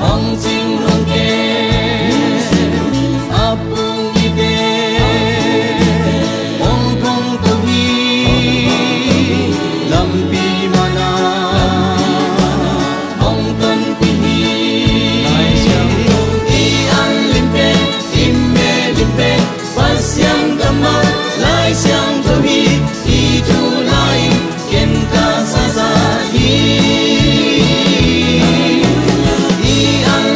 hong sing hong ke apung ide hong kong tu hi lam pi mana hong ton pi hi lai xiang i an lim pe im me lim pe pas xiang gamma lai xiang tu hi i tu lai ken ka sa sa hi I an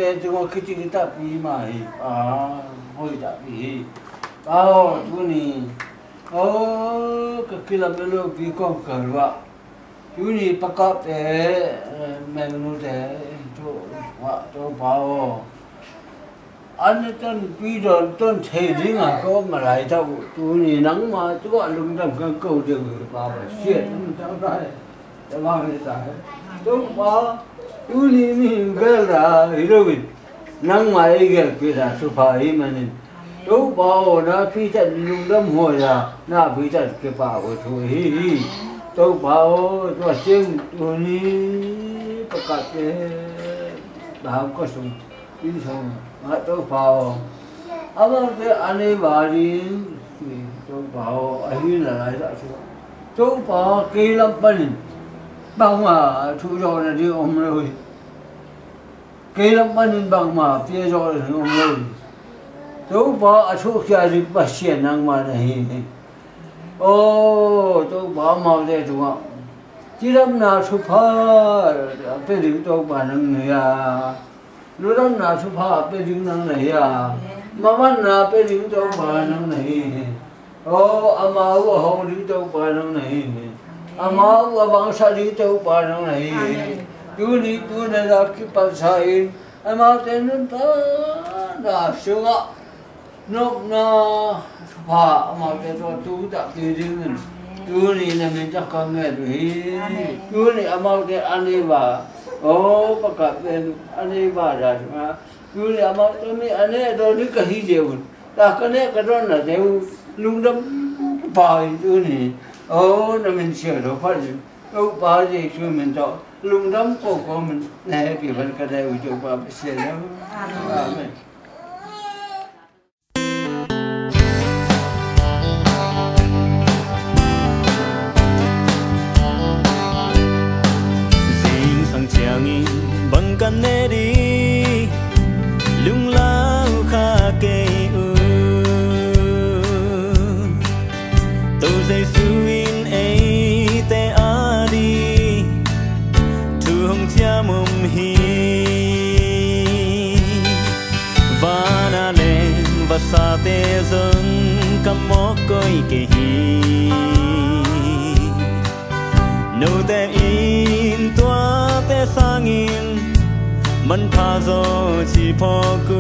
tên chúng tôi khi chúng ta bị mà hồi đã bị chú này cái làm cái lô bị con cờ vợ chú này bắt cóc để mình nuôi để cho bảo anh tên bây giờ tên thầy gì mà có mà lại đâu chú này nắng mà chú gọi lùng đâm cái câu được bảo phải xiết nó cháu ra để bao nhiêu cái chú bảo chú này mình cái là rồi nắng mà cái cái là số phải mà nên chú bảo nó phi trận lùng đâm hồi là nó phi trận cái bảo của thôi chú bảo chú xem chú này bắt cóc để bảo có sung đi xong tôi bảo cái anh ấy bảo đi tôi bảo anh là lại đó tôi bảo cây lâm bần bằng mà thu rồi là đi ôm rồi cây lâm bần bằng mà phía rồi là ôm rồi tôi bảo thu kia đi bắt xe năng mà này tôi bảo mau đây đúng không chỉ làm nào thu phá bây giờ tôi bảo năng này lúc đó nào số phá bây giờ năng này mà bắt nào bây giờ tôi bảo năng này ama u hồng đi tôi bảo năng này ama u bang sa đi tôi bảo năng này tu này là cái bản sai ama tên nó là sướng ạ nộp na số phá ama tên tôi tu đã đi riêng tu này là mình chắc con nghe được tu này ama tên anh ấy bảo bắt cặp bên anh ấy bảo ra mà cứ là mà tôi mới anh ấy đó nước cái gì đều ta cái này cái đó là đều lung đâm bài tôi này là mình sửa đồ phát triển bài gì cho mình cho lung đâm của mình này bị vấn cái này của bà sửa đó amen bằng căn nê đi lung lao kha kê tôi dây suin ấy te a đi thương cha mum hi và na lên và sa te dâng cam mó coi kê hi nô te in tua te sangin man pha zo chi pho ku